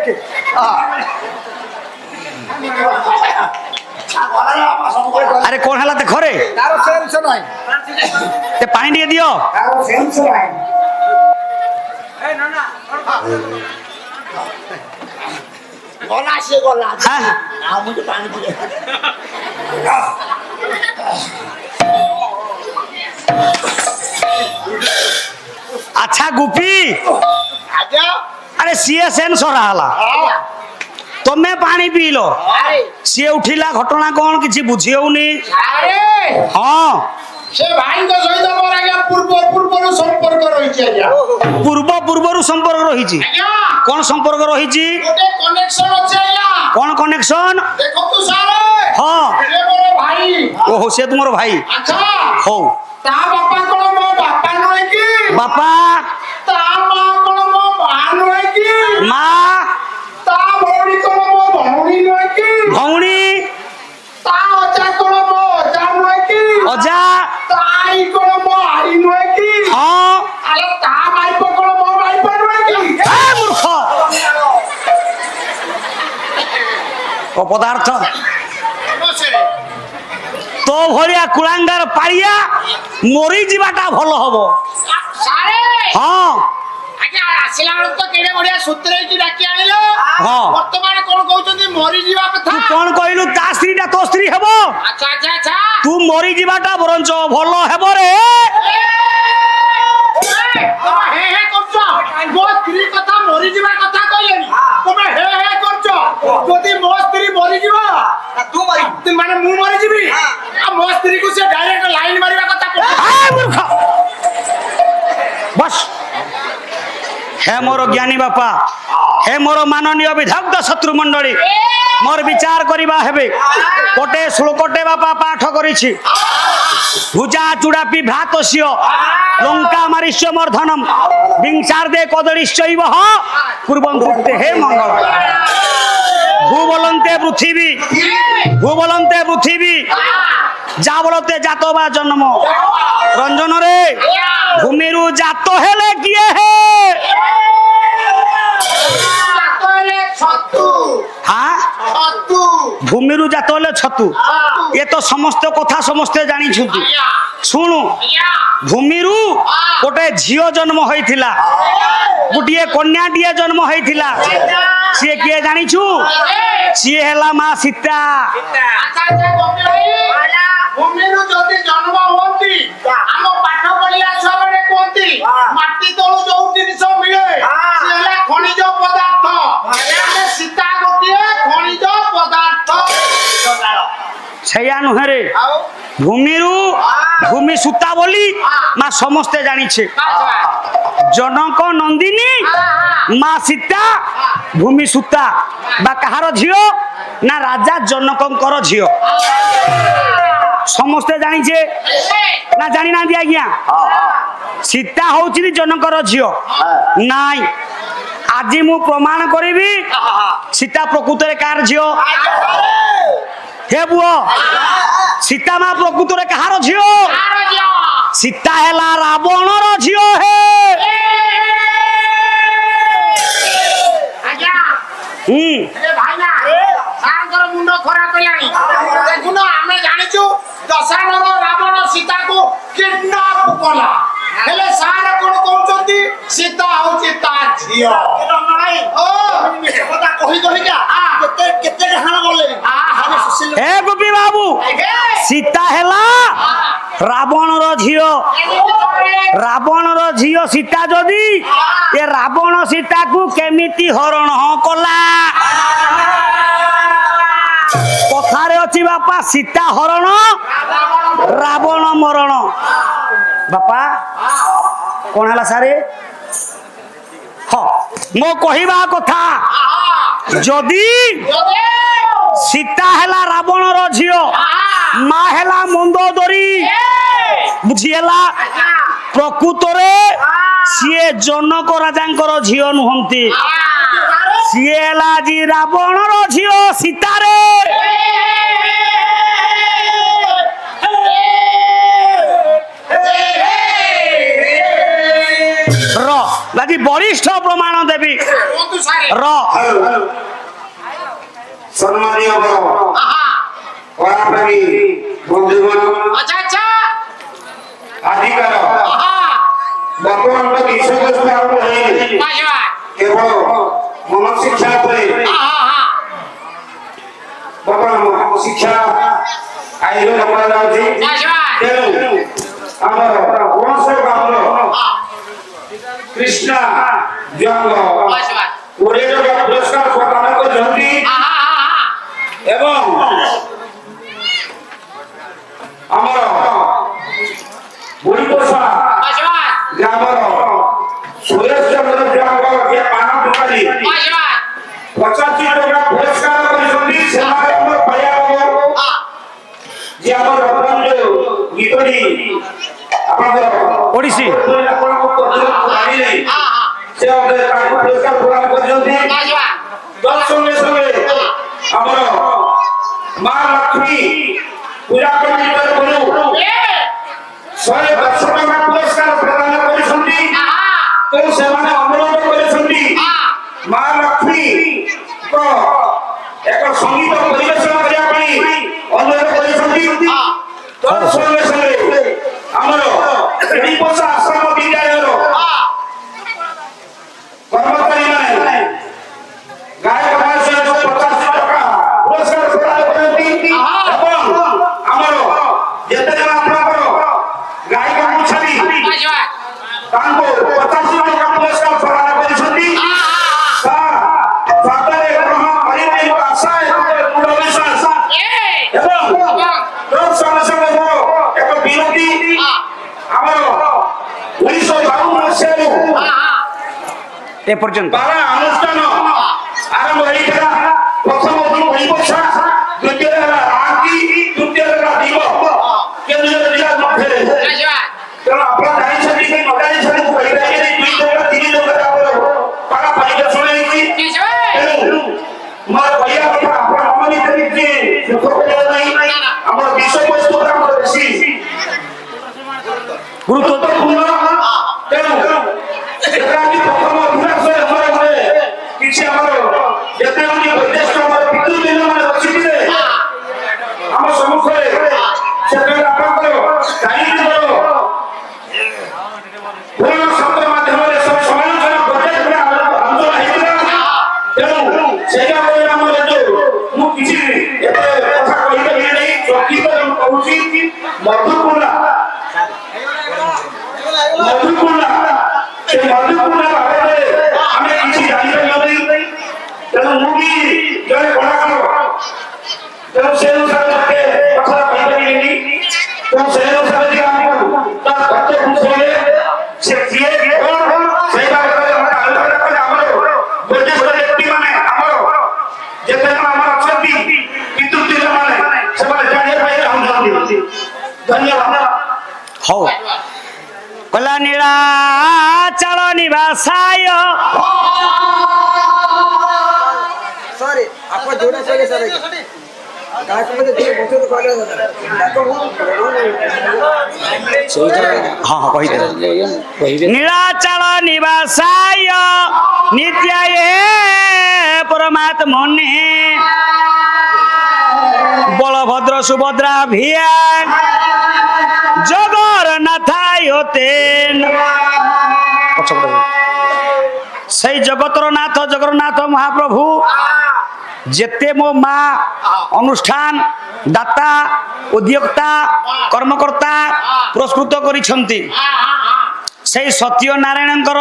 দেখে আরে কোন হেলা দেখো রে তার সেন্স নাই তে পানি দিয়ে দিও তার সেন্স নাই গলা সে গলা হ্যাঁ আমি তো পানি দিয়ে আচ্ছা গুপি আজা আরে সিଏ সেন্স হলা তুমি পানি পিলো আরে সিଏ উঠিলা ঘটনা কোন কিছু বুঝি হউনি আরে হ্যাঁ সে ভাইଙ୍କ সহিত মোর আজ্ঞা পূর্বରୁ সম্পর্ক রয়েছে আজ্ঞা পূর্বରୁ সম্পর্ক রহিছি আজ্ঞা কোন সম্পর্ক রহিছি গোটে কনেকশন আছে আজ্ঞা কোন কনেকশন দেখন্তু স্যার হ্যাঁ সে মোর ভাই ওহো সে তোমার ভাই আচ্ছা হও তা বাপা কোন মো বাপা নয় কি বাপা তা মা কোন মো মা নয় কি মা তা ভৌণী কোন মো ভৌণী নয় কি ভৌণী তা অজা কোন মো অজা নয় কি অজা তা আই কোন মো আই নয় কি হ্যাঁ আরে তা মাইপ কোন মো মাইপ নয় কি এ মূর্খ অপদার্থ তো ভলিয়া কুলাঙ্গার পাড়িয়া মরি যাবাটা ভালো হব সারে হ্যাঁ আজ্ঞা আসিলা বেলକୁ তো কেড়ে বড়িয়া সূত্রে কি ডাকি আনিলো হ্যাঁ বর্তমানে কোন কହୁଛନ୍ତି মরি ଯିବା কথা তু কোন কইলু তা স্ত্রীটা তো স্ত্রী হব আচ্ছা আচ্ছা আচ্ছা তু মরি যাবাটা বরঞ্চ ভালো হব রে তুমি হে হে করছো মো স্ত্রী কথা মরি ଯିବା কথা কইলেনি তুমি হে হে করছো যদি মো স্ত্রী মরি ଯିବ তু মরি মানে মু মরি ଯିବି আর মো স্ত্রী কো সে ডাইরেক্ট লাইন মারিবা কথা এ মূর্খ বস হে মোর জ্ঞানী বাপা হে মোর মাননীয় বিধগ্ধ শত্রু মণ্ডলী মোর বিচার করিবা হেবে কোটে শ্লোকটে বাপা পাঠ করিছি ভুজা চূড়াপি ভ্রাতস্য লঙ্কা মারিষ্য মর্ধনম বিংসার্দে কদরিশ্চৈব পূর্বং ভুক্তে হে মঙ্গল ভূবলন্তে পৃথিবী যা বলতে জাত বা জন্ম রঞ্জন রে ভূমিরু জাত হেলে কিয়ে হে হ্যাঁ ভূমিরু জাত হলে ছতু এ তো সমস্ত কথা সমস্তে জানিছুতি শুণু ভূমিরু গোটে ঝিও জন্ম হয়েছিলা গোটিয়ে কন্যাটিয়ে জন্ম হয়েছিলা সিଏ কিଏ জানিছু সিଏ হেলা মা সীতা ভূমিରୁ ଯଦି ଜନ୍ମ ହୁଅନ୍ତି ଆମ ପାଠ ପଢିଲା ଛୁଆ ମାନେ କୁହନ୍ତି ମାଟି ତଳୁ ଯୋଉ ଜିନିଷ ମିଳେ ସେ ହେଲା ଖଣିଜ ପଦାର୍ଥ ସୀତା ଗୋଟିଏ ଖଣିଜ ପଦାର୍ଥ ସେଇଆ ନୁହେଁ ରେ ଆଉ ভূমিরু ভূমি সূতা বলি মা সমস্তে জানিছে জনক নন্দিনী মা সীতা ভূমি সূতা বা কাহার ঝিও না রাজা জনকঙ্কর ঝিও সমস্তে জানিছে না জানি না দি আজ্ঞা সীতা হচ্ছে জনকর ঝিও নাই আজি মু প্রমাণ করিবি সীতা প্রকৃতরে কার ঝিও হে বুয় সীতা মা প্রকৃতরে কাহার ঝিও সীতা হেলা রাবণর ঝিও হে ଆଜ୍ଞା ଏ ଭାଇନା ସାରଙ୍କର ମୁଣ୍ଡ ଖରାପ ହେଲାଣି ଦେଖୁନ ଆମେ ଜାଣିଛୁ ଦଶାନନ ରାବଣ ସୀତାକୁ କିଡନାପ କଲା ହେଲେ ସାର କଣ କହୁଛନ୍ତି ସୀତା ହଉଛି ତା ଝିଅ କହି କହିକା କେତେ କେତେ ଡାହାଣ ଗଲେ হে গোপী বাবু সীতা হেলা রাবণর ঝিও রাবণর ঝিও সীতা যদি এ রাবণ সীতাকু কেমিতি হরণ কলা কথারে অছি বাপা সীতা হরণ রাবণ মরণ বাপা কোন হেলা সারে হ মো কহিবা কথা যদি সীতা হেলা রাবণর ঝিও মা হেলা মন্দোদরী বুঝিলা প্রকৃতরে সিଏ জনক রাজাঙ্কর ঝিও নুহନ୍ତି সিଏ হেলা জি রাবণর ঝিও সীতারে র লাগি বরিষ্ঠ প্রমাণ দেবি ଅନୁସାରେ ର ସମ୍ମାନୀୟ ଆହା କଳାପ୍ରେମୀ ବନ୍ଧୁଗଣ ଆଚ୍ଛା ଆଚ୍ଛା ଆଜିକାର ଆହା ବର୍ତ୍ତମାନର ବିଷୟବସ୍ତୁ ଆରମ୍ଭ ହୋଇନି ବାଜବା କେବଳ ମନ ଶିକ୍ଷା ଉପରେ ଆହା ବର୍ତ୍ତମାନ ଶିକ୍ଷା ଆୟୋଜନ କରାଯାଉଛି ବାଜବା ତେଣୁ ଆମର କୌଣସି ଗ୍ରାମର କୃଷ୍ଣା ଜଙ୍ଗ ବାଜବା 20 ଟଙ୍କା ପୁରସ୍କାର ପ୍ରଦାନ କରିଛନ୍ତି ଆହା ଏବଂ ଆମର ବୁଢ଼ୀପୋଷା ବାଜବା ଗ୍ରାମର ସୁରେଶ ଚନ୍ଦ୍ର ଜଙ୍ଗ ଯିଏ ପାନ ଦୋକାନୀ ବାଜବା 85 ଟଙ୍କା ପୁରସ୍କାର କରିଛନ୍ତି ସେମାନେ ଆମର ପାଇବା ଯେ ଆମର ବର୍ତ୍ତମାନ ଯୋଉ ଗୀତଟି ଆପଣଙ୍କର ଓଡିଶୀ ଆପଣଙ୍କ ଜାଣିଲେ ଆହା ସେ ତାଙ୍କୁ ପୁରସ୍କାର ପ୍ରଦାନ କରିଛନ୍ତି ବାଜବା ତତ୍ସଙ୍ଗେ ସଙ୍ଗେ ଆମର ମା ଲକ୍ଷ୍ମୀ ପୂଜା କମିଟିର ଗୁରୁ ଏ 110 ଟଙ୍କା ପୁରସ୍କାର ପ୍ରଦାନ କରିଛନ୍ତି ଆହା ତେଣୁ ସେମାନେ ଅନୁରୋଧ କରିଛନ୍ତି ମା ଲକ୍ଷ୍ମୀଙ୍କ ଏକ ସଙ୍ଗୀତ ପରିବେଷଣ କରିବା ପାଇଁ ଅନୁରୋଧ କରିଛନ୍ତି ତତ୍ସଙ୍ଗେ ସଙ୍ଗେ ଆମର ବୁଢ଼ୀପୋଷା ଆଶ୍ରମ ବିଦ୍ୟାଳୟର କର୍ମଚାରୀମାନେ ଗାୟକ ମହାଶୟଙ୍କୁ 50 ଟଙ୍କା ପୁରସ୍କାର ପ୍ରଦାନ କରନ୍ତି ଏବଂ ଆମର ଯେତେ ଜଣ ଆପଣଙ୍କର ଗାୟକ ଅଛନ୍ତି ବାଜବା ତାଙ୍କୁ 50 ଟଙ୍କା ପୁରସ୍କାର ପ୍ରଦାନ କରିଛନ୍ତି ସ୍ୱାଗତରେ ଗ୍ରହଣ କରିବେ ମୋର ଆଶା ଏବଂ ଦୃଢ଼ ବିଶ୍ୱାସ ଏ ଏବଂ ତତ୍ ସଙ୍ଗେ ସଙ୍ଗେ ମୋର ଏକ ବିନତି ଆମର 1952 ମସିହାରୁ ଆହା ଏ ପର୍ଯ୍ୟନ୍ତ ବାରା ଅନୁଷ୍ଠାନ ଆରମ୍ଭ ହୋଇଥିଲା ପ୍ରଥମ ବୁଢ଼ୀପୋଷା ଦ୍ୱିତୀୟରେ ହେଲା ରାଙ୍କି ତୃତୀୟରେ ହେଲା ଦିଗ କେନ୍ଦୁଝର ଜିଲ୍ଲା ମଧ୍ୟରେ ବାଜବା ତେଣୁ ଆପଣ ଜାଣିଛନ୍ତି କି ନ ଜାଣିଛନ୍ତି ମୁଁ କହିପାରିବି 2 ଟଙ୍କା 3 ଟଙ୍କାରେ ଆମର ପାରା ପରିବେଷଣ ହେଇଛି ବାଜବା ତେଣୁ ମୋର କହିବା କଥା ଆପଣ ମନ ଭିତରେ କିଛି ଦୁଃଖ କରିବା ନାହିଁ ଆମର ବିଷୟବସ୍ତୁରେ ଆମର ବେଶୀ ଗୁରୁତ୍ୱପୂର୍ଣ୍ଣ ତେଣୁ ଯେତେବେଳେ ପ୍ରଥମ ଅଭ୍ୟାସ ଆମର ହୁଏ କିଛି ଆମର ଯେତେବେଳେ ବୈଦେଶିକ ଆମର ପିତୃଦିନ ମାନେ ବସିଥିଲେ ଆମ ସମ୍ମୁଖରେ ସେତେବେଳେ ଆପଣଙ୍କର ଚାରିଦିନର ପୂର୍ଣ୍ଣ ଶବ୍ଦ ମାଧ୍ୟମରେ ସବୁ ସମାଲୋଚନା ପ୍ରତ୍ୟେକ ଆନ୍ଦୋଳନ ହେଇଥିଲା ତେଣୁ ସେଇଟା ପରେ ଆମର ଯୋଉ ମୁଁ କିଛି ଏତେ କଥା କହିପାରିବି ନାହିଁ ଚକିତ ମୁଁ କହୁଛି ମଧୁପୁରା ସେ ମଧୁପୁରା ଭାବରେ ଆମେ କିଛି ଜାଣିପାରିବା ନାହିଁ ତେଣୁ ମୁଁ ବି ଜଣେ କଳାକାର ତେଣୁ ସେ ଅନୁସାରେ ମୋତେ କଥା କହିପାରିବିନି ତେଣୁ ସେ ଅନୁସାରେ ଯେ ଆମକୁ ତା ତତ୍ତ୍ୱ ବୁଝେଇଲେ ସେ କିଏ କଣ ସେଇ ବାବଦରେ ମୋତେ ଆଲୋଚନା କଲେ ଆମର ବୈଦେଶିକ ବ୍ୟକ୍ତିମାନେ ଆମର ଯେତେ ଜଣ ଆମର ଅଛନ୍ତି ପିତୃଦିନ ମାନେ ସେମାନେ ଜାଣିବା ପାଇଁ ଚାହୁଁଛନ୍ତି ଧନ୍ୟବାଦ ହଉ କଲା ନୀଳାଚଳ ନିବାସାୟ सॉरी आपको जोड़ने से सर गायक में जो बच्चों तो कहले ହଁ ହଁ କହିଦେ ନୀଳାଚଳ ନିବାସାୟ ନିତ୍ୟାୟ ପରମାତ୍ମନେ ବଳଭଦ୍ର ସୁଭଦ୍ରା ଭିଆ ଜଗନ୍ନାଥାୟ ତେନ সেই জগতর নাথ জগন্নাথ মহাপ্রভু যেতে মো মা অনুষ্ঠান দাতা উদ্যোক্তা কর্মকর্তা পুরস্কৃত করিছন্তি সেই সত্যনারায়ণଙ୍କର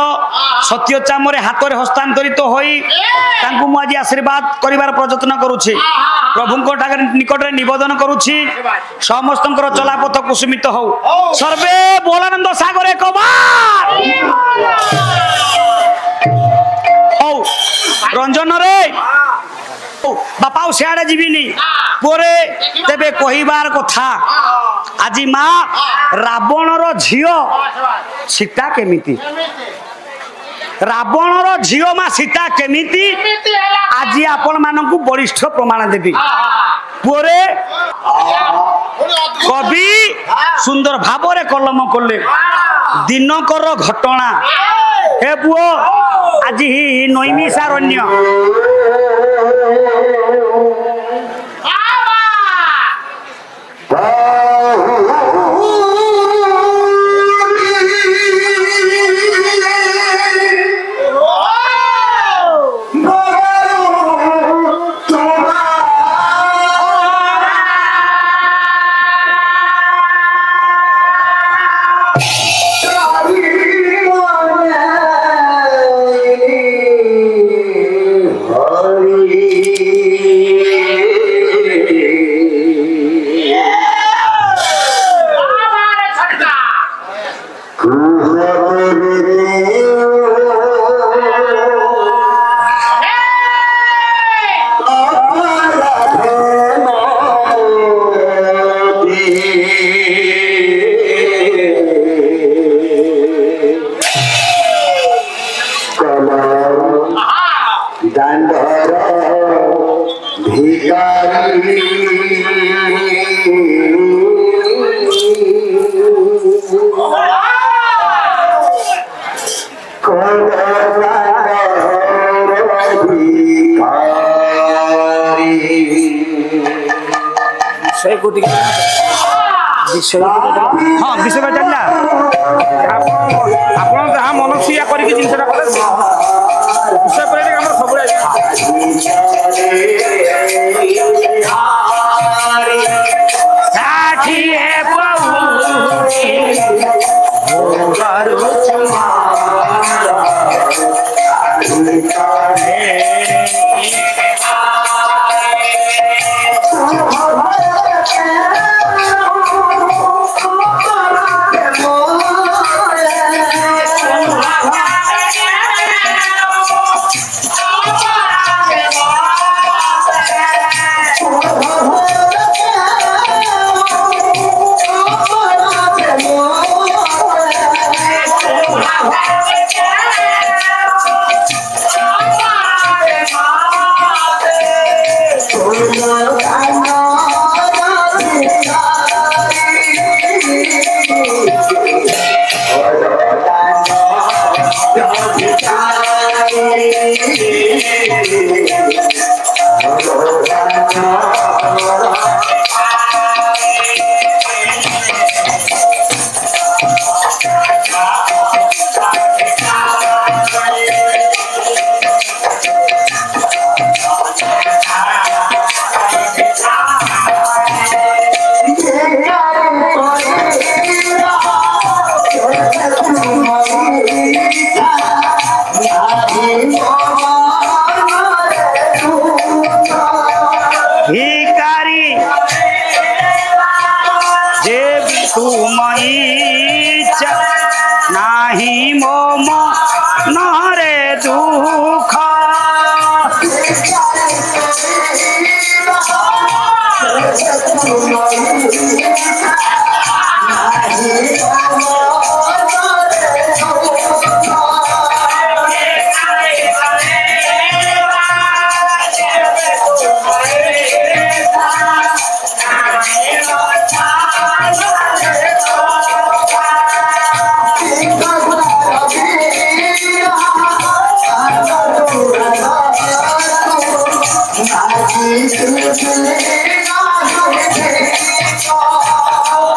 সত্য চামরে হাতরে হস্তান্তরিত হই তাଙ୍କୁ মু আজি আশীর্বাদ করিবার প্রযত্ন করুছি প্রভুଙ୍କ নিকটরে নিবেদন করুছি সমস্তଙ୍କର চলাপথ কুসুমিত হও সর্বে বোলানন্দ সাগরে কবার হও রঞ্জন রে বাপাও সিয়াড়ে যাবিনি পরে তেবে কহিবার কথা আজি মা রাবণর ঝিও সীতা কেমিতি রাবণর ঝিও মা সীতা কেমিতি আজি আপন মানকু বরিষ্ঠ প্রমাণ দেবি পরে কবি সুন্দর ভাবরে কলম কলে দিনকর ঘটনা হে পুଅ আজি নৈমিষারণ্য ହଁ ବିଷୟ ଜାଣିଲା ଆପଣ ଯାହା ମନସିଆ କରିକି ଜିନିଷଟା କଲେ ବିଷୟ ପରେ ଆମର ସବୁବେଳେ ଷାଠିଏ ভিকারি যে তুম ইচ্ছা নাহি মম নহরে দুঃখ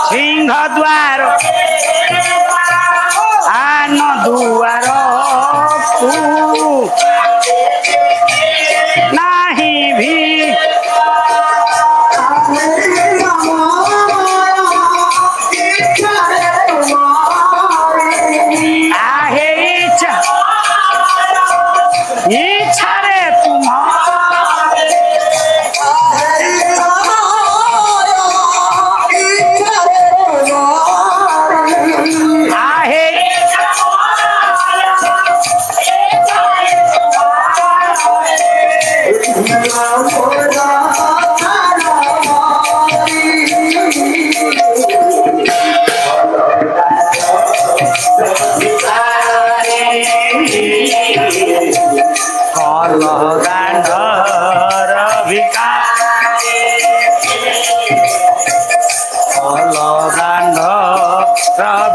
সিংহ দ্বার আন দুয়ার নাহি ভি আহে ইচ্ছা ইচ্ছারে তোমার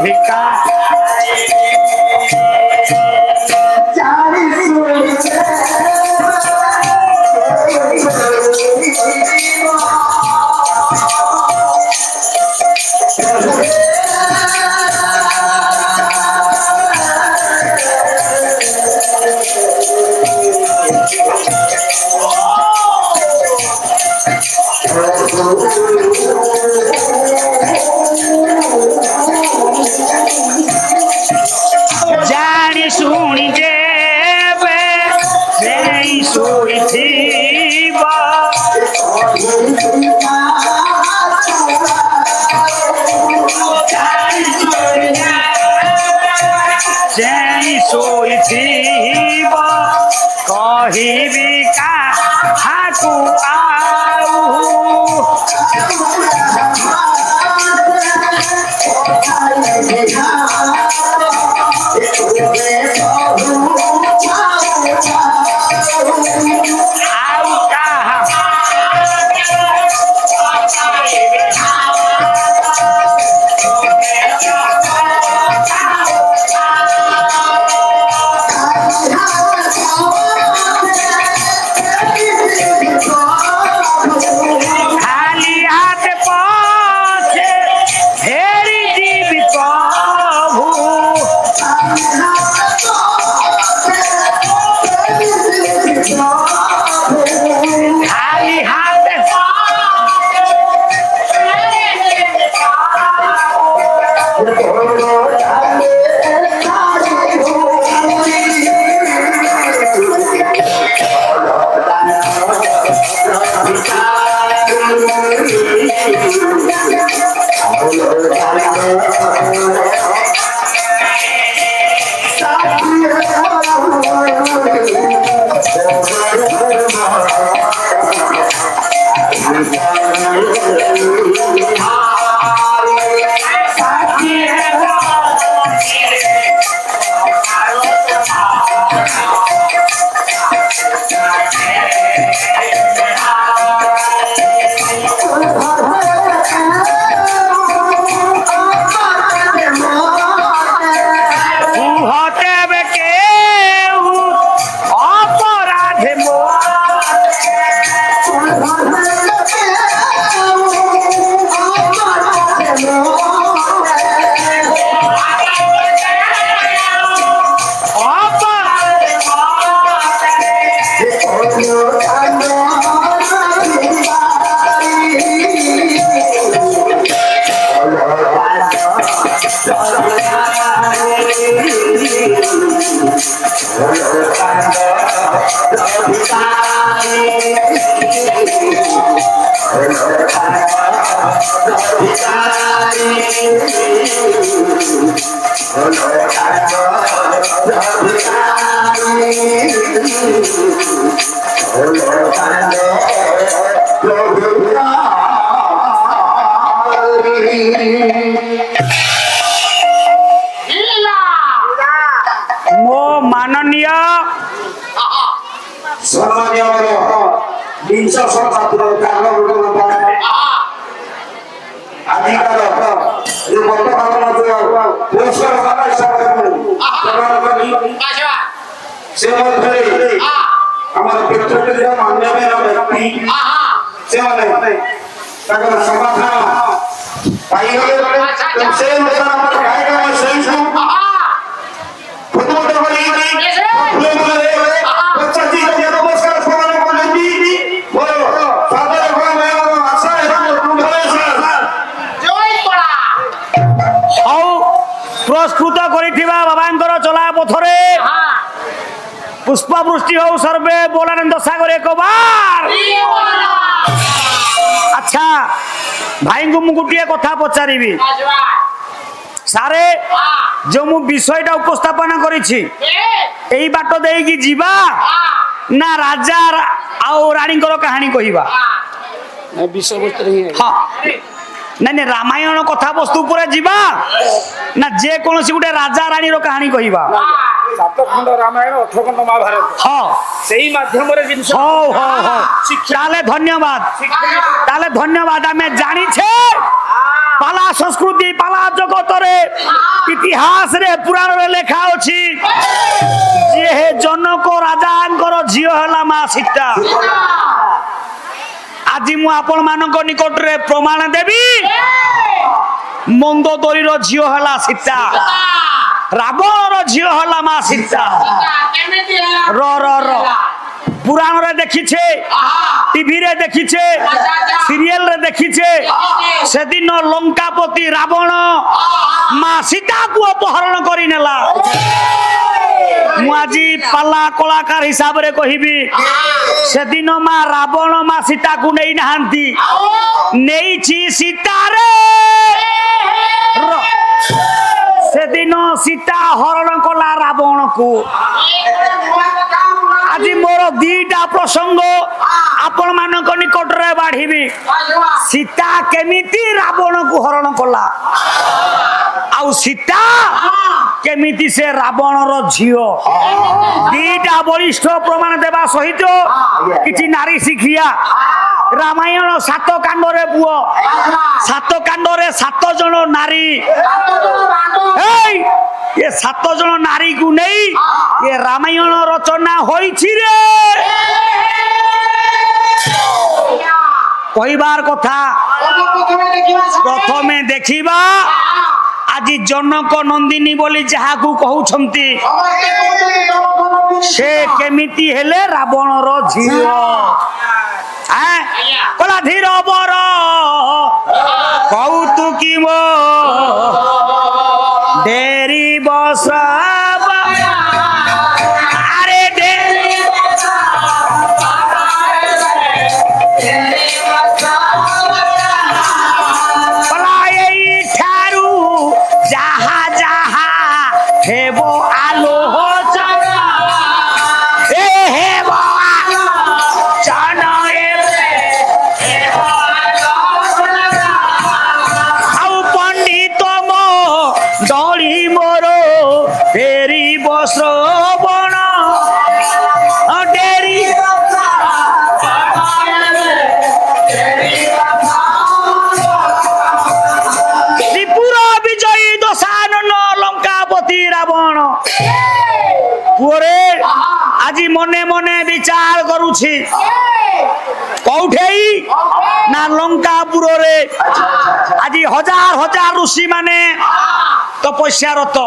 ভিকা ଜାଣି ଶୁଣି ଯେବେ ସେଇ ଶୋଇଥିବ ସେଇ ଶୋଇଥିବ କହିବି କାହାକୁ ଆଉ ଆଉ କାହା ଖାଲି ହାତ ପଛେ ଫେରି ଯିବି ପ୍ରଭୁ ଖାଲି ହାତ হতেবে কেউ অপরাধে ମୋ ମାନନୀୟ ସମ୍ମାନୀୟ ବିଂଶ ଶତାବ୍ଦୀର ଆଜିକାର ଯୋଉ ବର୍ତ୍ତମାନ ପୁରସ୍କାର ସେ ମଧ୍ୟରେ ଆମର ପୃଥ୍ୱୀର ମାନ୍ୟବର ବ୍ୟକ୍ତି ସେମାନେ ତାଙ୍କର ସମାଧାନ ପାଇଗଲେ ସେ ଅନୁସାରେ ଆମର ଗାୟକ ଶୋଇଛୁ ଫୁଟବଲ କରି ନମସ୍କାର ପ୍ରଦାନ କରୁଛନ୍ତି ମୋର ସାଦର ପ୍ରଣାମ ଆଶା ଏବଂ ହଉ ପ୍ରସ୍ତୁତ କରିଥିବା ବାବାଙ୍କର ଚଲା ପଥରେ পুষ্পবৃষ্টি হও সর্বে বলানন্দ সাগর একবার আচ্ছা ভাইঙ্কু মু গোটিয়ে কথা পচারিবি সারে যে মু বিষয়টা উপস্থাপন করেছি এই বাট দেইকি ଯିବା না রাজা আও রানীଙ୍କର কাহিনী কহিবা বিষয়বস্তু ହିଁ হ্যাঁ নাই নাই রামায়ণ কথাবস্তু উপরে ଯିବା না যে কোনসি গোটে রাজা রানীর কাহিনী কহিবা 7 খণ্ড রামায়ণ 18 খণ্ড মহাভারত হ্যাঁ সেই মাধ্যমরে জিনিস হও হও হও তাহলে ধন্যবাদ তাহলে ধন্যবাদ আমি জানিছে পালা সংস্কৃতি পালা জগতরে ইতিহাস রে পুরাণ রে লেখা ଅଛି যে হে জনক রাজাঙ্কর ঝিও হলা মা সীতা আজি মু আপন মানক নিকটরে প্রমাণ দেবি মন্দোদরীর ঝিও হলা সীতা রাবণর ঝিও হলা মা সীতা র র র পুরাণ রে দেখিছে টিভি রে দেখিছে সিরিয়াল রে দেখিছে সেদিন লঙ্কাপতি রাবণ মা সীতাକୁ অপহরণ করে নেলা মু আজি পালা কলাকার হিসাবে কহিবি সেদিন মা রাবণ মা সীতাକୁ নেই নাহান্তি নেইছি সীতারে সেদিন সীতা হরণ কলা রাবণକୁ আজি মোর দুইটা প্রসঙ্গ আপন মানক নিকটরে বাড়িবি সীতা কেমিতি রাবণକୁ হরণ কলা আউ সীতা কেমিতি সে রাবণর ঝিও দুইটা বলিষ্ঠ প্রমাণ দেবা সহিত কিছু নারী শিখিয়া রামায়ণ 7 কাণ্ডরে পুয় 7 কাণ্ডরে 7 জন নারী এই এ 7 জন নারী কু নেই এ রামায়ণ রচনা হইছি রে কইবার কথা প্রথমে দেখিবা আজি জনক নন্দিনী বলি যাহাকু কহুছন্তি সে কেমিতি হেলে রাবণর ঝিও কলা ধীর বর কৌতুকি মো দেরি বস আরে দেরি কলা এই ঠারু যাহা যাহা হেব আলো এ হেব শ্রবণ ডেরি ত্রিপুর বিজয়ী দশানন লঙ্কাপতি রাবণ পুরে আজি মনে মনে বিচার করুছি কোঠেই না লঙ্কাপুরে আজি হাজার হাজার ঋষি মানে তপস্যারত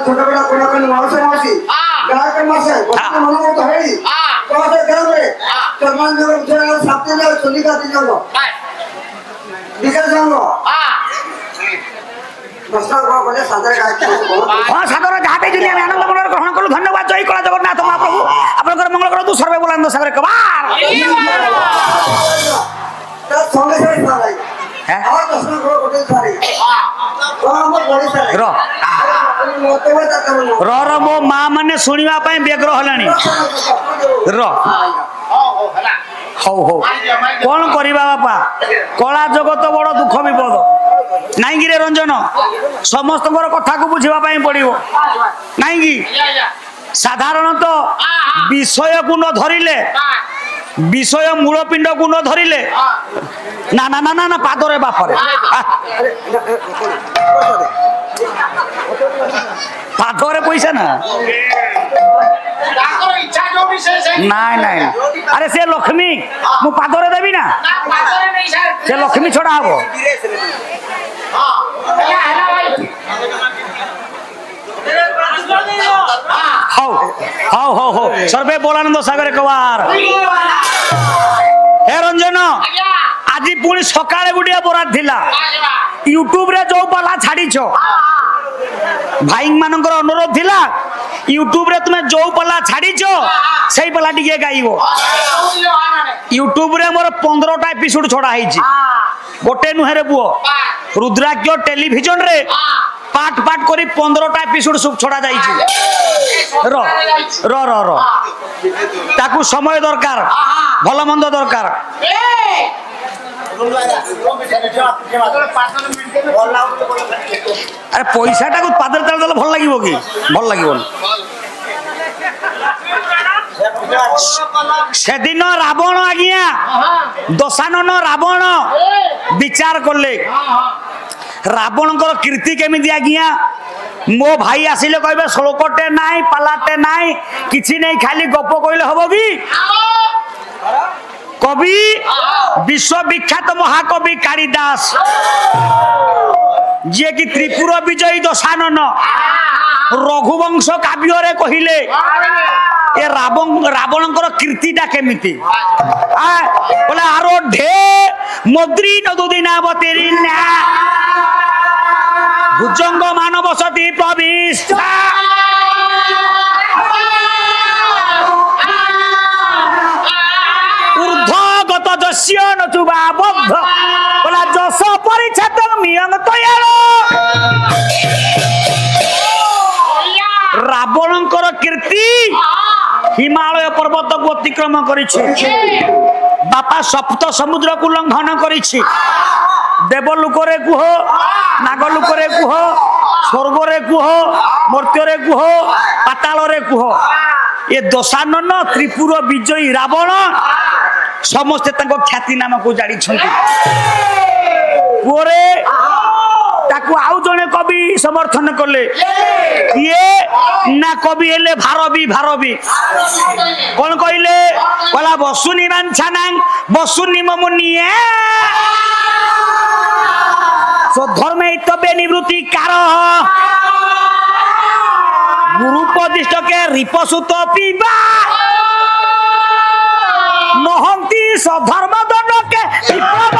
ছোটবেলা কোন মাসে মাসি গায়কের মাসে মনোমত হই তোমাদের গ্রামে চরমান জগৎ সাপ্তে চলিকা দিজন বিকাশ জঙ্গ সাধারণ যাহাতে যদি আমি আনন্দ মনে গ্রহণ করলু ধন্যবাদ জয় কলা জগন্নাথ মহাপ্রভু আপনার মঙ্গল করতু সর্বে বলান্দ সাগরে কবার সঙ্গে সঙ্গে আমার প্রশ্ন করে কোটে সারি র মো মা মানে শুনিবা পাই ব্যগ্র হলানি র হଉ ହଉ କଣ କରିବା ବାପା କଳା ଜଗତ ବଡ ଦୁଃଖ ବିପଦ ନାଇଁକି ରେ ରଞ୍ଜନ ସମସ୍ତଙ୍କର କଥାକୁ ବୁଝିବା ପାଇଁ ପଡିବ ନାଇଁକି ସାଧାରଣତଃ ବିଷୟକୁ ନ ଧରିଲେ ବିଷୟ ମୂଳ ପିଣ୍ଡକୁ ନ ଧରିଲେ ନା ନା ନା ନା ନା ପାଦରେ ବାପରେ ପାଦରେ ପଇସା ନା ନାଇଁ ନାଇଁ ଆରେ ସେ ଲକ୍ଷ୍ମୀ ମୁଁ ପାଦରେ ଦେବି ନା ସେ ଲକ୍ଷ୍ମୀ ଛଡା ହବ ହଉ ହଉ ହଉ ହଉ ସର୍ବେ ବୋଲାନନ୍ଦ ସାଗରେ କବାର হে রঞ্জন আজি পুଣି সকালে গুটিয়া বরাত থিলা ইউটিউব রে जो পালা ছাড়িছ ভাই মানଙ୍କର অনুরোধ থিলা ইউটিউব রে তুমি जो পালা ছাড়িছ সেই পালা টিকে গাইব ইউটিউব রে মোর 15টা এপিসোড ছড়া হইছি গোটে নুহেরে বুও রুদ্রাক্ষ টেলিভিশন রে পাট পাট করি 15টা এপিসোড সব ছড়া যাইছি র র র র তাকু সময় দরকার ভালো মন্দ দরকার আরে পয়সাটাকে পাদের তালে দিলে ভাল লাগিব কি ভাল লাগিব সেদিন রাবণ আজ্ঞা দশানন রাবণ বিচার করলে রাবণଙ୍କର কীর্তি কেমিতি আজ্ঞা মো ভাই আসিলে কইবে শ্লোকটে নাই পালাটে নাই কিছু নাই খালি গপ কইলে হব কি কবি বিশ্ববিখ্যাত মহাকবি কালিদাস যে কি ত্রিপুর বিজয়ী দশানন রঘুবংশ কাব্যরে কহিলে এ রাবণଙ୍କର কীর্তিটা কেমিতি বলে আরো ঢে মদ্রি নদুদিনাবতীর না ভুজঙ্গ মানবসতি প্রবিষ্টা ঊর্ধ্বগত যস্য নতুবা বদ্ধ বলা যশ পরিচ্ছদ মিয়ং তয়াল রাবণଙ୍କର কীর্তি হিমালয় পর্বতକୁ অতিক্রম করেছে বাপা সপ্ত সমুদ্রକୁ লঙ্ঘন করেছে দেবলোকরে কুহ নাগলোকরে কুহ স্বর্গরে কুহ মর্ত্যরে কুহ পাতালরে কুহ এ দশানন ত্রিপুর বিজয়ী রাবণ ସମସ୍ତେ ତାଙ୍କ ଖ୍ୟାତି ନାମକୁ ଜାଣିଛନ୍ତି ପରେ ତାକୁ ଆଉ ଜଣେ କବି ସମର୍ଥନ କଲେ କିଏ ନା କବି ହେଲେ ଭାରବୀ କଣ କହିଲେ କହିଲା ବସୁନି ବାଞ୍ଛାନାଂ ବସୁନି ମମୁନିଏ ধর্মে তবে নিবৃত্তি কার গুরুপদিষ্টকে রিপসুত পিবা নহন্তি সধর্ম দণ্ডকে বিপ্লব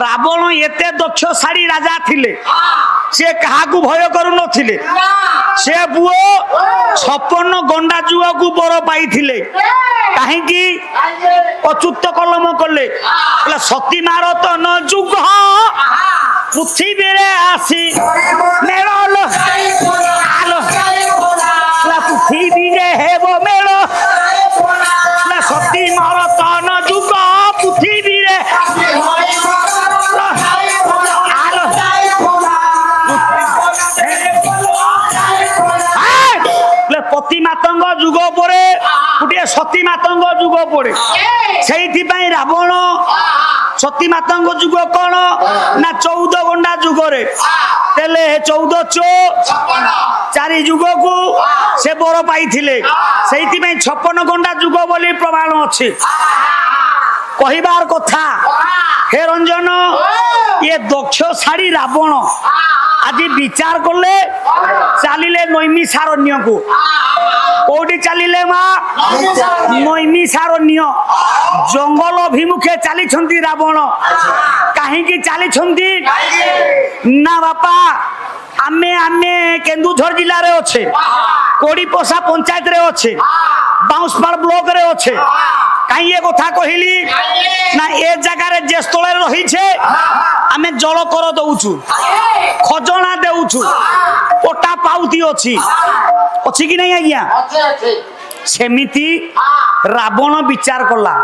রাবণ এতে দক্ষশালী রাজা থিলে সে কাহাকু ভয় করু নথিলে সে পুଅ 56 গন্ডা যুগକୁ বর পাইଥିଲେ কাহিଁକି অচ্যুত কলম কলে সতী মারতন যুগ পৃথিবীরে আসি মেল পৃথিবীরে হেব মেল সতী মারতন যুগ পৃথিবীরে পতি মাতঙ্গ যুগ পরে গোটিয়ে সতী মাতঙ্গ যুগ পড়ে সেইথিপাই রাবণ সতী মাতঙ্গ যুগ কোন না 14 গন্ডা যুগরে তেলে 14 চো 4 যুগକୁ সে বড় পাইଥିଲେ সেইথিপাই 56 গন্ডা যুগ বলি প্রমাণ আছে কহিবার কথা হে রঞ্জন এ দক্ষশালী রাবণ আজি বিচার করলে চালিলে নৈমিষারণ্যকু কোটি চালিলে মা নৈমিষারণ্য জঙ্গল অভিমুখে চালিছন্তি রাবণ কাহিঁকি চালিছন্তি না বাপা আমি কেন্দুঝর জেলারে অছে কোড়িপোষা পঞ্চায়েতরে অছে বাউঁশপাড় ব্লকরে অছে কাই এ কথা কহিলি না এ জায়গায় যে স্থলে রহিছে আমি জলকর দউছু খজনা দেউছু পটা পাউতি অছি কি নাই আজ্ঞা সেমিতি রাবণ বিচার কলা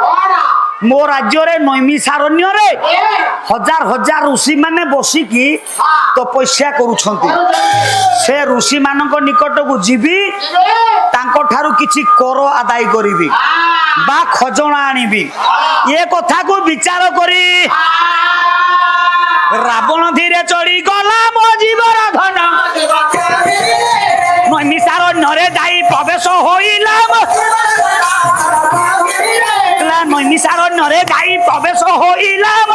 মো রাজ্যরে নৈমিষারণ্যরে হাজার হাজার ঋষি মানে বসিকি তপস্যা করুছন্তি সে ঋষি মানক নিকটকু ଯିବି ତାଙ୍କ ଠାରୁ କିଛି କର ଆଦାୟ କରିବି বা খজনা আনিবি এ কথাকু বিচার করি রাবণ ধীরে চড়ি গলা মো জীবর ধন নৈমিষারণ্যরে যাই প্রবেশ হইলাম নৈমিষারণ্যরে যাই প্রবেশ হইলাম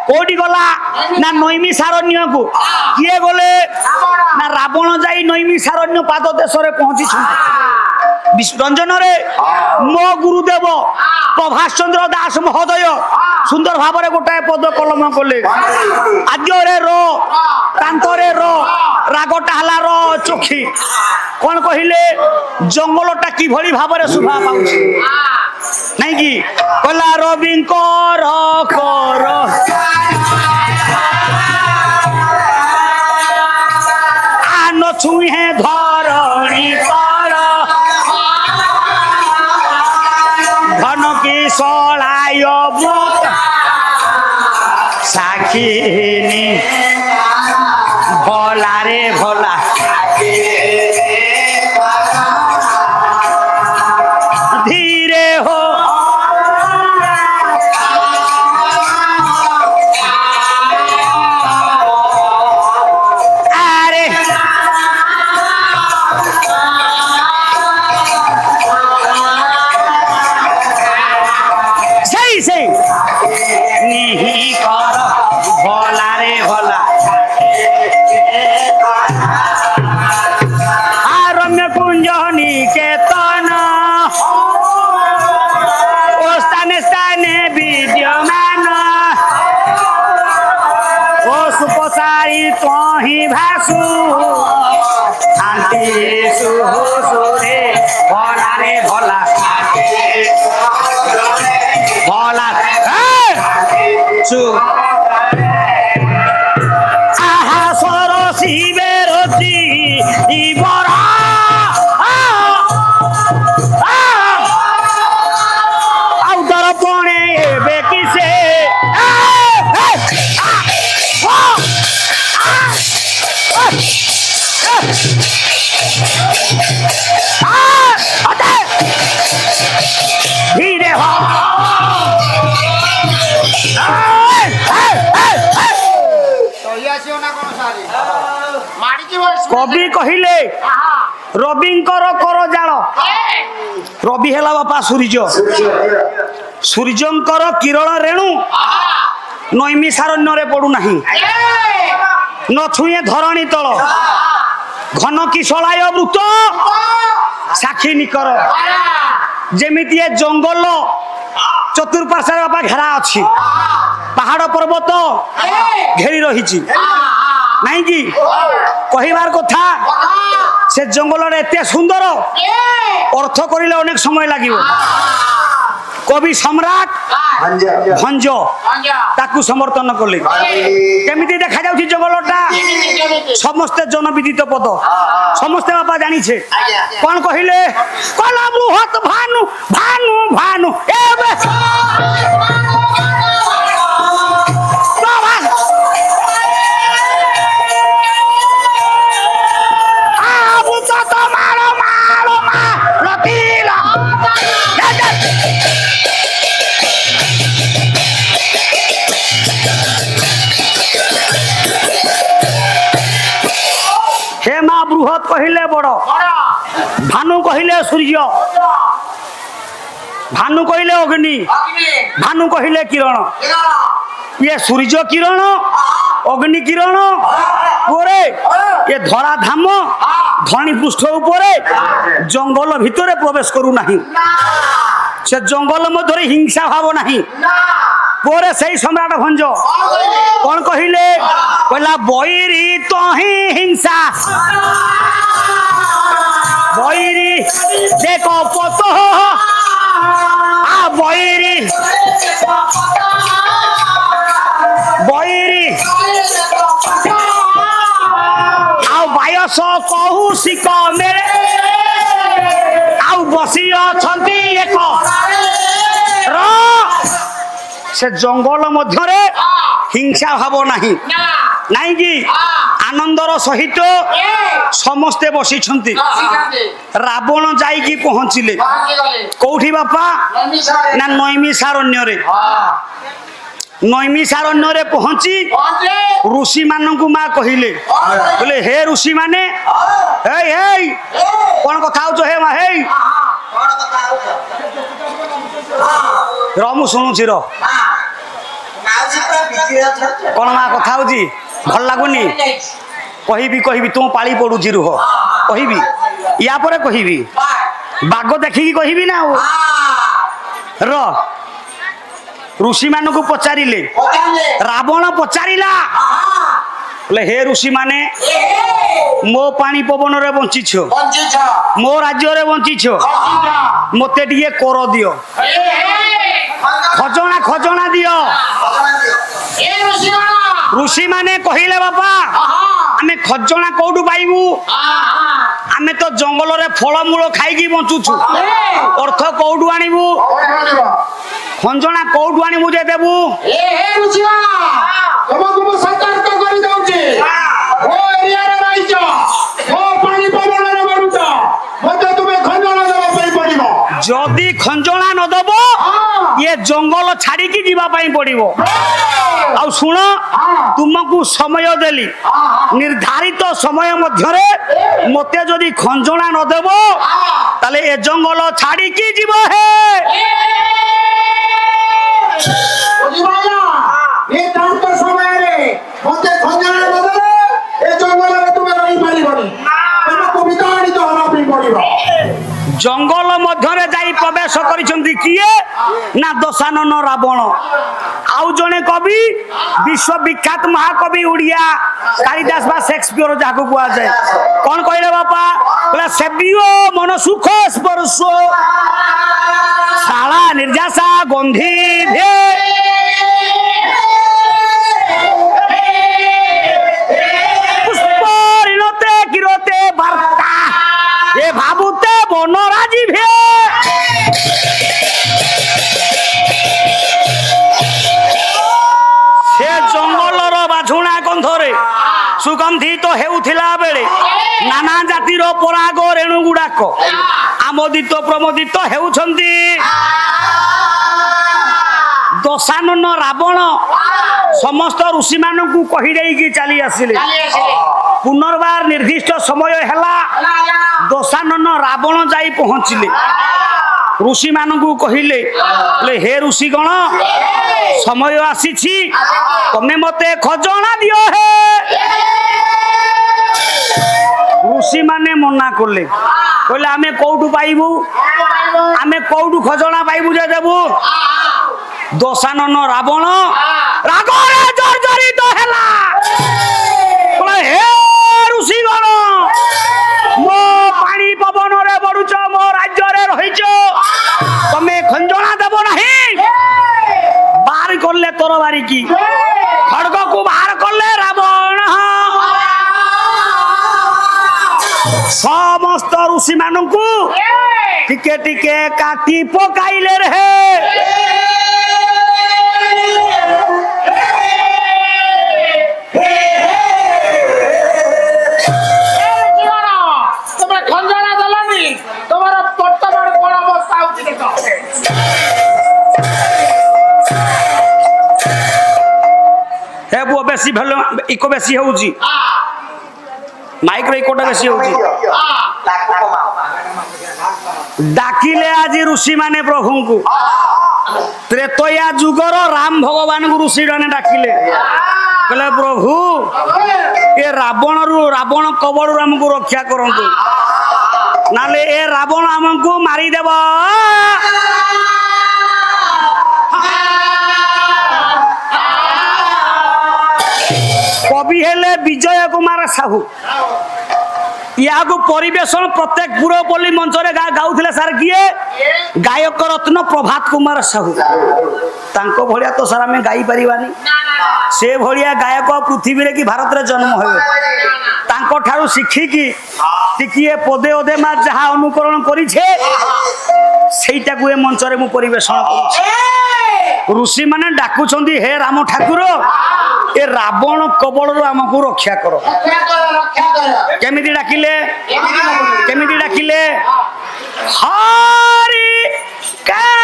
কোটি গলা না নৈমিষারণ্যকু কিয়ে গলে না রাবণ যাই নৈমিষারণ্য পাদ দেশরে পৌঁছিছেন রঞ্জনরে মো গুরুদেব প্রভাষ চন্দ্র দাস মহোদয় সুন্দর ভাবে গোটাଏ পদ কলম কলে আদ্যরে র প্রান্তরে র রাগটা হলা র চোখি কোন কহিলে জঙ্গলটা কিভଳି ভাবে শোভা পাউছে নাই কি কলা রবিঙ্কর কর আন ছুঁহে ধরণী কর ধন কি সলায় সাক্ষিনী ভোলা রে ভোলা ধীরে হো আরে কিসে নিহি কর ভলা রে ভলা আর রম্য কুঞ্জ নিকেতন ও স্থানে স্থানে বিদ্যমান ও সুপসারি তহি ভাসু শান্তি সুরে ভলা রে ভলা ভলা আহা সরসিবে রচি ইবরা আউ দরপণে এবে কিসে ধীরে হ কবি কহিলে রবিঙ্কর কর জাল রবি হেলা বাপা সূর্য সূর্যঙ্কর কিরণ রেণু নৈমিষারণ্যরে পড়ু নাহি নছুঁয়ে ধরণী তল ঘন কিশলায় বৃত সাক্ষী নিকর যেমিতি এ জঙ্গল চতুর্পার্শ্বে বাপা ঘেরা ଅଛି পাহাড় পর্বত ঘেরি রহিছি নাই কি কহিবার কথা সে জঙ্গলরে এতে সুন্দর অর্থ করিলে অনেক সময় লাগিব কবি সম্রাট ভঞ্জ তাকু সমর্থন কলে কেমিতি দেখা যাଉଛି জঙ্গলটা সমস্তে জনবিদিত পদ সমস্তে বাপা জানিছে কোন কহিলে কলা বৃহৎ ভানু ভানু ভানু এবে হে মা বৃহৎ কহিলে বড় ভানু কহিলে সূর্য ভানু কহিলে অগ্নি ভানু কহিলে কিরণ ইয়ে সূর্য কিরণ অগ্নি কিরণ পরে এ ধরা ধাম ধনী পৃষ্ঠ উপরে জঙ্গল ভিতরে প্রবেশ করু নাহি সে জঙ্গল মধ্যে হিংসা ভাব নাহি পরে সেই সম্রাট ভঞ্জ কোন কহিলে কহিলা বৈরি তহি হিংসা বৈরি দেখ পত বৈরি বৈরি ଆଉ ବାୟସ କହୁ ଶିକ ମେଳେ ଆଉ ବସି ଅଛନ୍ତି ଏକ ସେ ଜଙ୍ଗଲ ମଧ୍ୟରେ ହିଂସା ଭାବ ନାହିଁ ନାଇଁ କି ଆନନ୍ଦର ସହିତ ସମସ୍ତେ ବସିଛନ୍ତି ରାବଣ ଯାଇକି ପହଞ୍ଚିଲେ କୋଉଠି ବାପା ନା ନୈମିଷାରଣ୍ୟରେ ନୈମିଷାରଣ୍ୟରେ ପହଞ୍ଚି ଋଷି ମାନଙ୍କୁ ମା କହିଲେ ବୋଲେ ହେ ଋଷି ମାନେ ହେଇ ହେଇ କଣ କଥା ହଉଛ ହେ ମା ହେଇ ର ମୁଁ ଶୁଣୁଛି ର କଣ ମା କଥା ହଉଛି ଭଲ ଲାଗୁନି କହିବି କହିବି ତୁ ପାଳି ପଡୁଛି ରୁହ କହିବି ୟା ପରେ କହିବି ବାଗ ଦେଖିକି କହିବି ନା ଆଉ ର ऋषि मानक पचारे रावण पचारा बोले हे ऋषि माने मो पानी पवन रे बंचिछ मो राज्य रे बंचिछ मते टिके कर दियो खजना खजना दियो ऋषि माने कहिले बापा आमे खजना कोडू पाइबू आमे तो जंगल रे फल मूल खाइकी बंचुछु अर्थ कोडू आनिबू खंजना कोडू आनिबू जे देबू तुमको मु सतर्क करि दउची ओ एरिया रे रहिछ ओ पानी पवन रे बरुछ मते तुमे खंजना देबा पई पड़िबो जदी खंजना न दबो ये जंगल छाड़ी की जीवा पई पड़िबो आ सुन तुमको समय देली निर्धारित समय मध्यरे मते जदी खंजना न देबो ताले ए जंगल छाड़ी की जीवो हे জঙ্গল মধ্যে যাই প্রবেশ করিছন্তি কিয়ে না দশানন রাবণ আউ জনে কবি বিশ্ববিখ্যাত মহাকবি ওড়িয়া কালিদাস বা শেক্সপিয়র যাকে কুয়া যায় কোন কইলে বাপা বলে সেবিও মন সুখ স্পর্শ শালা নির্যাসা গন্ধি ভে পুষ্পরিণতে কিরতে বার্তা এ ভাবুতে বনরাজি ভে সে জঙ্গলর বাঝুণা গন্ধরে সুগন্ধিত হেউথিলা বেলে নানা জাতির পরাগ রেণু গুড়াক আমোদিত প্রমোদিত হেউছন্তি দশানন রাবণ সমস্ত ঋষি মানকু কহি দেইকি চালি আসিলে পুনর্বার নির্দিষ্ট সময় হেলা দশানন রাবণ যাই পৌঁছিলে ঋষি মানকু কহিলে হে ঋষিগণ সময় আসিছি তুমি মতে খজনা দিও হে ঋষি মানে মনা করলে কইলে আমি কোউটু পাইবু আমি কোউটু খজনা পাইবু যে দেবু দশানন রাবণ রাগরে জর্জরিত হেলা কইলে হে ঋষিগণ মো পানি পবনরে বড়ুছ মো রাজ্যরে রহিছ তুমি খঞ্জনা দেব নাহি বার করলে তোর বাড়ি কি খড়গকু বার করলে রাবণ সমস্ত ঋষি মানকু টিকে টিকে কাটি পকাইলে রে তোমার খঞ্জনা দেলানি তোমার বর্তমান কোন অবস্থা হচ্ছে দেখো হে বুয়া বেশি ভালো ইকো বেশি হଉଛି মাইক্রো ইকোটা বেশি হଉଛି ডাকিলে আজি ঋষি মানে প্রভুଙ୍କୁ ত্রেতয়া যুগর রাম ভগবানଙ୍କୁ ঋষি মানে ডাকিলে କହିଲେ ପ୍ରଭୁ ଏ ରାବଣ କବଳରୁ ଆମକୁ ରକ୍ଷା କରନ୍ତୁ ନହେଲେ ଏ ରାବଣ ଆମକୁ ମାରିଦେବ কবি হেলে বিজয় কুমার সাহু ইয়াকু পরিবেশন প্রত্যেক পুরপল্লী মঞ্চরে গাউলে সার কিয়ে গায়ক রত্ন প্রভাত কুমার সাহু তাঙ্ক ভলিয়া তো সার আমি গাই পারিবানি সে ভলিয়া গায়ক পৃথিবীরে কি ভারতের জন্ম হবে তাঙ্ক ঠারু শিখিকি টিকিয়ে পদে অদে মা যাহা অনুকরণ করিছে সেইটাকু এ মঞ্চরে মু পরিবেশন করছি ঋষি মানে ডাকুছন্তি হে রাম ঠাকুর এ রাবণ কবলରୁ ଆମକୁ ରକ୍ଷା କର କେମିତି ଡାକିଲେ କେମିତି ଡାକିଲେ ହରି କା